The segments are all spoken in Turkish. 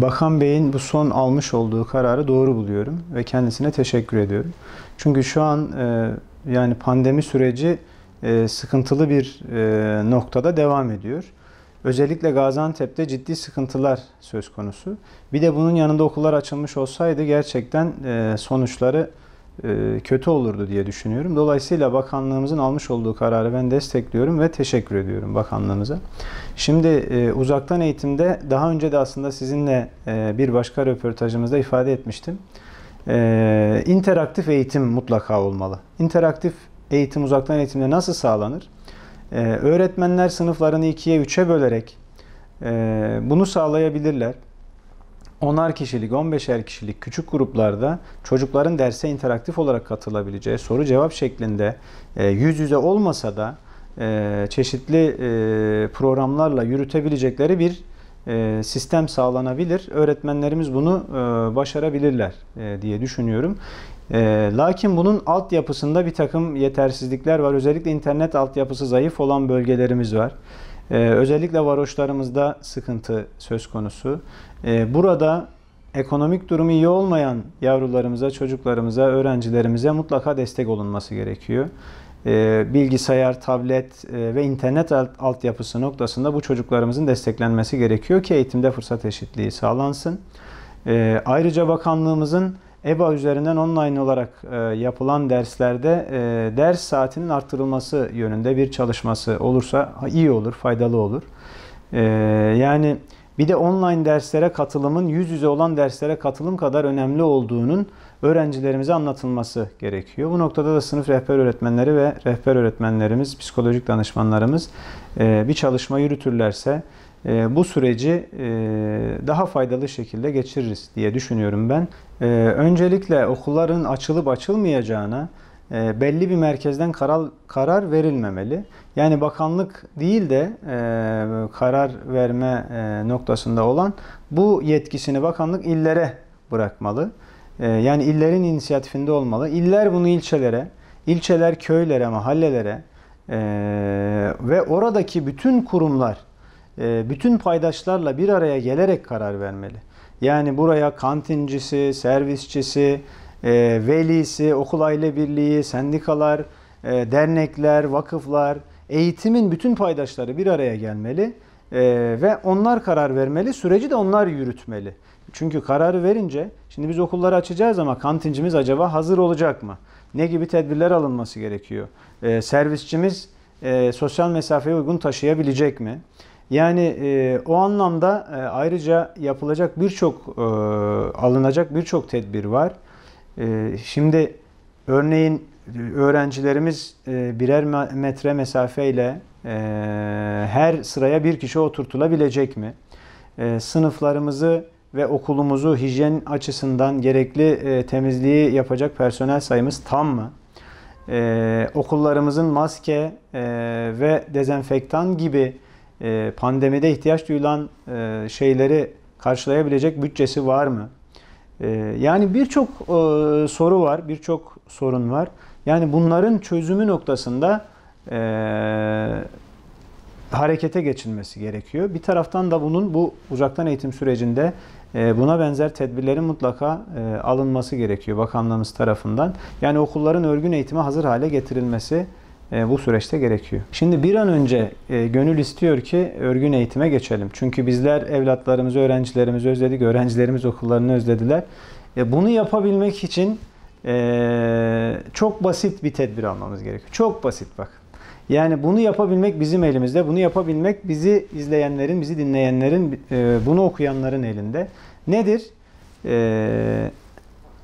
Bakan Bey'in bu son almış olduğu kararı doğru buluyorum ve kendisine teşekkür ediyorum. Çünkü şu an yani pandemi süreci sıkıntılı bir noktada devam ediyor. Özellikle Gaziantep'te ciddi sıkıntılar söz konusu. Bir de bunun yanında okullar açılmış olsaydı gerçekten sonuçları kötü olurdu diye düşünüyorum. Dolayısıyla bakanlığımızın almış olduğu kararı ben destekliyorum ve teşekkür ediyorum bakanlığımıza. Şimdi uzaktan eğitimde daha önce de aslında sizinle bir başka röportajımızda ifade etmiştim. İnteraktif eğitim mutlaka olmalı. İnteraktif eğitim uzaktan eğitimde nasıl sağlanır? Öğretmenler sınıflarını 2'ye 3'e bölerek bunu sağlayabilirler. 10'ar kişilik, 15'er kişilik küçük gruplarda çocukların derse interaktif olarak katılabileceği, soru cevap şeklinde yüz yüze olmasa da çeşitli programlarla yürütebilecekleri bir sistem sağlanabilir. Öğretmenlerimiz bunu başarabilirler diye düşünüyorum. Lakin bunun altyapısında bir takım yetersizlikler var. Özellikle internet altyapısı zayıf olan bölgelerimiz var. Özellikle varoşlarımızda sıkıntı söz konusu. Burada ekonomik durumu iyi olmayan yavrularımıza, çocuklarımıza, öğrencilerimize mutlaka destek olunması gerekiyor. Bilgisayar, tablet ve internet altyapısı noktasında bu çocuklarımızın desteklenmesi gerekiyor ki eğitimde fırsat eşitliği sağlansın. Ayrıca bakanlığımızın EBA üzerinden online olarak yapılan derslerde ders saatinin artırılması yönünde bir çalışması olursa iyi olur, faydalı olur. Yani bir de online derslere katılımın yüz yüze olan derslere katılım kadar önemli olduğunun öğrencilerimize anlatılması gerekiyor. Bu noktada da sınıf rehber öğretmenleri ve rehber öğretmenlerimiz, psikolojik danışmanlarımız bir çalışma yürütürlerse bu süreci daha faydalı şekilde geçiririz diye düşünüyorum ben. Öncelikle okulların açılıp açılmayacağına belli bir merkezden karar verilmemeli. Yani bakanlık değil de karar verme noktasında olan bu yetkisini bakanlık illere bırakmalı. Yani illerin inisiyatifinde olmalı. İller bunu ilçelere, ilçeler köylere, mahallelere ve oradaki bütün kurumlar, bütün paydaşlarla bir araya gelerek karar vermeli. Yani buraya kantincisi, servisçisi, velisi, okul aile birliği, sendikalar, dernekler, vakıflar, eğitimin bütün paydaşları bir araya gelmeli ve onlar karar vermeli, süreci de onlar yürütmeli. Çünkü kararı verince, şimdi biz okulları açacağız ama kantincimiz acaba hazır olacak mı? Ne gibi tedbirler alınması gerekiyor? Servisçimiz sosyal mesafeye uygun taşıyabilecek mi? Yani o anlamda ayrıca yapılacak alınacak birçok tedbir var. Şimdi örneğin öğrencilerimiz birer metre mesafeyle her sıraya bir kişi oturtulabilecek mi? Sınıflarımızı ve okulumuzu hijyen açısından gerekli temizliği yapacak personel sayımız tam mı? Okullarımızın maske ve dezenfektan gibi pandemide ihtiyaç duyulan şeyleri karşılayabilecek bütçesi var mı? Yani birçok soru var, birçok sorun var. Yani bunların çözümü noktasında harekete geçilmesi gerekiyor. Bir taraftan da bu uzaktan eğitim sürecinde buna benzer tedbirlerin mutlaka alınması gerekiyor bakanlığımız tarafından. Yani okulların örgün eğitime hazır hale getirilmesi bu süreçte gerekiyor. Şimdi bir an önce gönül istiyor ki örgün eğitime geçelim. Çünkü bizler evlatlarımızı, öğrencilerimizi özledik, öğrencilerimiz okullarını özlediler. Bunu yapabilmek için çok basit bir tedbir almamız gerekiyor. Çok basit bak. Yani bunu yapabilmek bizim elimizde. Bunu yapabilmek bizi izleyenlerin, bizi dinleyenlerin, bunu okuyanların elinde. Nedir?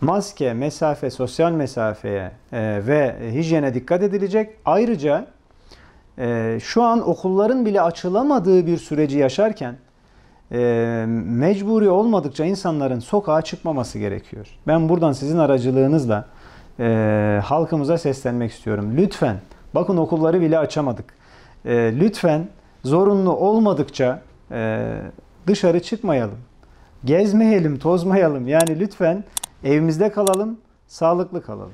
Maske, mesafe, sosyal mesafeye ve hijyene dikkat edilecek. Ayrıca şu an okulların bile açılamadığı bir süreci yaşarken mecburi olmadıkça insanların sokağa çıkmaması gerekiyor. Ben buradan sizin aracılığınızla halkımıza seslenmek istiyorum. Lütfen, bakın okulları bile açamadık. Lütfen zorunlu olmadıkça dışarı çıkmayalım. Gezmeyelim, tozmayalım. Yani lütfen evimizde kalalım, sağlıklı kalalım.